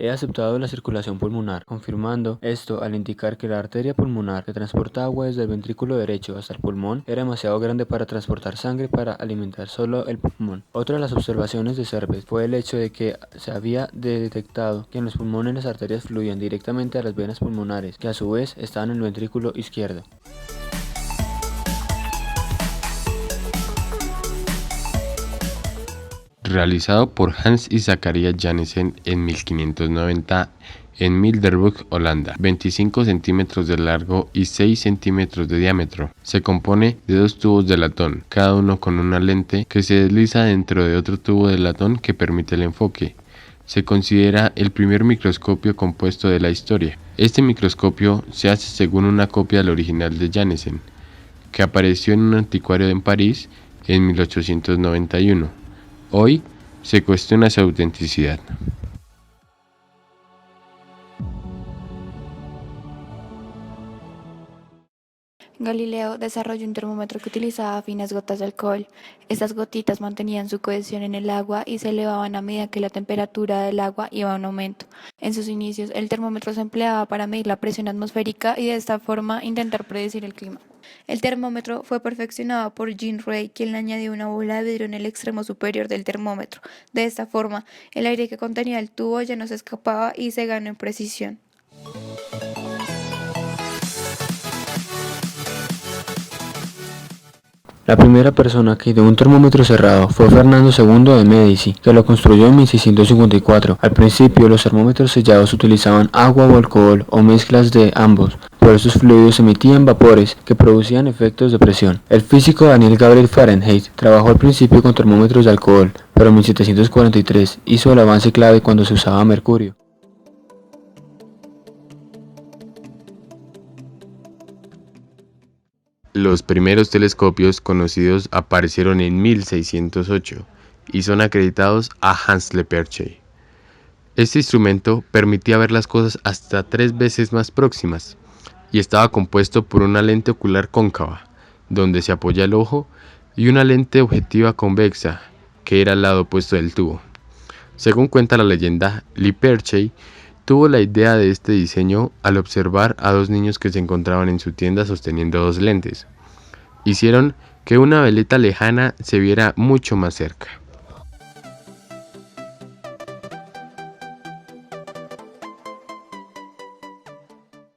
He aceptado la circulación pulmonar, confirmando esto al indicar que la arteria pulmonar que transporta agua desde el ventrículo derecho hasta el pulmón era demasiado grande para transportar sangre para alimentar solo el pulmón. Otra de las observaciones de Servet fue el hecho de que se había detectado que en los pulmones las arterias fluían directamente a las venas pulmonares, que a su vez estaban en el ventrículo izquierdo. Realizado por Hans y Zacharias Janssen en 1590 en Milderburg, Holanda, 25 centímetros de largo y 6 centímetros de diámetro. Se compone de dos tubos de latón, cada uno con una lente que se desliza dentro de otro tubo de latón que permite el enfoque. Se considera el primer microscopio compuesto de la historia. Este microscopio se hace según una copia del original de Janssen, que apareció en un anticuario en París en 1891. Hoy se cuestiona su autenticidad. Galileo desarrolló un termómetro que utilizaba finas gotas de alcohol. Estas gotitas mantenían su cohesión en el agua y se elevaban a medida que la temperatura del agua iba en aumento. En sus inicios, el termómetro se empleaba para medir la presión atmosférica y de esta forma intentar predecir el clima. El termómetro fue perfeccionado por Jean Rey, quien le añadió una bola de vidrio en el extremo superior del termómetro. De esta forma, el aire que contenía el tubo ya no se escapaba y se ganó en precisión. La primera persona que ideó un termómetro cerrado fue Fernando II de Medici, que lo construyó en 1654. Al principio, los termómetros sellados utilizaban agua o alcohol o mezclas de ambos, pero estos fluidos emitían vapores que producían efectos de presión. El físico Daniel Gabriel Fahrenheit trabajó al principio con termómetros de alcohol, pero en 1743 hizo el avance clave cuando se usaba mercurio. Los primeros telescopios conocidos aparecieron en 1608 y son acreditados a Hans Lippershey. Este instrumento permitía ver las cosas hasta 3 veces más próximas y estaba compuesto por una lente ocular cóncava, donde se apoya el ojo, y una lente objetiva convexa, que era el lado opuesto del tubo. Según cuenta la leyenda, Lippershey tuvo la idea de este diseño al observar a dos niños que se encontraban en su tienda sosteniendo dos lentes. Hicieron que una veleta lejana se viera mucho más cerca.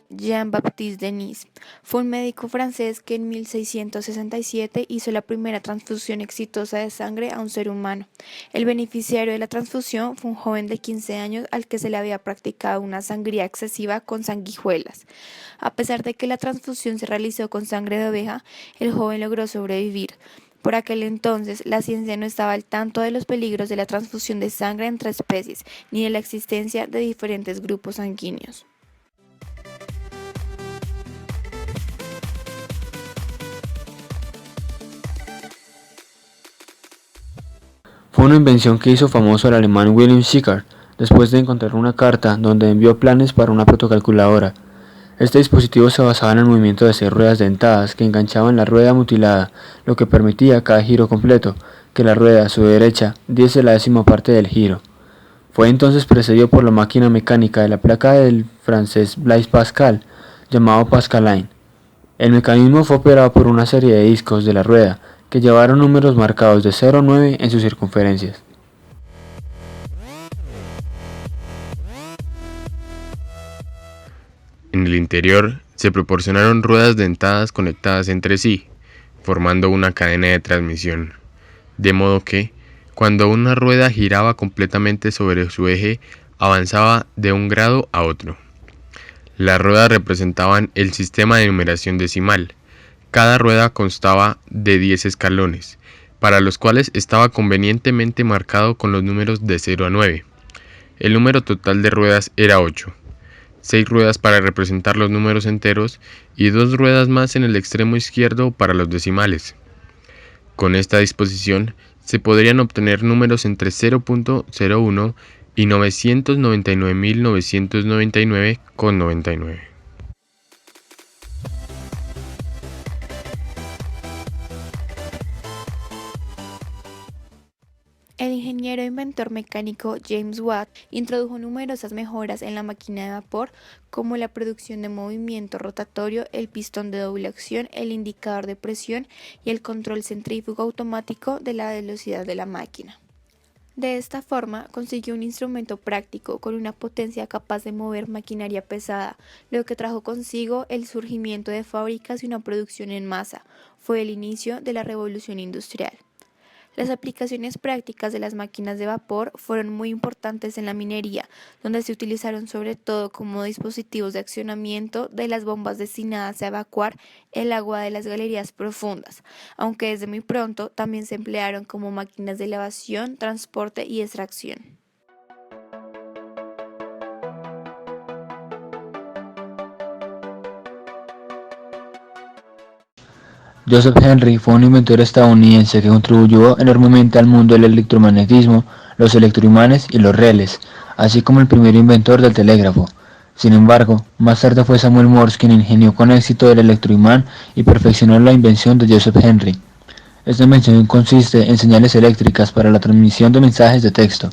Jean-Baptiste Denis fue un médico francés que en 1667 hizo la primera transfusión exitosa de sangre a un ser humano. El beneficiario de la transfusión fue un joven de 15 años al que se le había practicado una sangría excesiva con sanguijuelas. A pesar de que la transfusión se realizó con sangre de oveja, el joven logró sobrevivir. Por aquel entonces, la ciencia no estaba al tanto de los peligros de la transfusión de sangre entre especies, ni de la existencia de diferentes grupos sanguíneos. Fue una invención que hizo famoso al alemán William Schickard, después de encontrar una carta donde envió planes para una protocalculadora. Este dispositivo se basaba en el movimiento de 6 ruedas dentadas que enganchaban la rueda mutilada, lo que permitía cada giro completo, que la rueda a su derecha diese la 10ª parte del giro. Fue entonces precedido por la máquina mecánica de la placa del francés Blaise Pascal, llamado Pascaline. El mecanismo fue operado por una serie de discos de la rueda, que llevaron números marcados de 0 a 9 en sus circunferencias. En el interior se proporcionaron ruedas dentadas conectadas entre sí, formando una cadena de transmisión, de modo que, cuando una rueda giraba completamente sobre su eje, avanzaba de un grado a otro. Las ruedas representaban el sistema de numeración decimal. Cada rueda constaba de 10 escalones, para los cuales estaba convenientemente marcado con los números de 0 a 9. El número total de ruedas era 8. 6 ruedas para representar los números enteros y 2 ruedas más en el extremo izquierdo para los decimales. Con esta disposición se podrían obtener números entre 0.01 y 999.999,99. El ingeniero e inventor mecánico James Watt introdujo numerosas mejoras en la máquina de vapor, como la producción de movimiento rotatorio, el pistón de doble acción, el indicador de presión y el control centrífugo automático de la velocidad de la máquina. De esta forma, consiguió un instrumento práctico con una potencia capaz de mover maquinaria pesada, lo que trajo consigo el surgimiento de fábricas y una producción en masa. Fue el inicio de la revolución industrial. Las aplicaciones prácticas de las máquinas de vapor fueron muy importantes en la minería, donde se utilizaron sobre todo como dispositivos de accionamiento de las bombas destinadas a evacuar el agua de las galerías profundas, aunque desde muy pronto también se emplearon como máquinas de elevación, transporte y extracción. Joseph Henry fue un inventor estadounidense que contribuyó enormemente al mundo del electromagnetismo, los electroimanes y los rieles, así como el primer inventor del telégrafo. Sin embargo, más tarde fue Samuel Morse quien ingenió con éxito el electroimán y perfeccionó la invención de Joseph Henry. Esta invención consiste en señales eléctricas para la transmisión de mensajes de texto.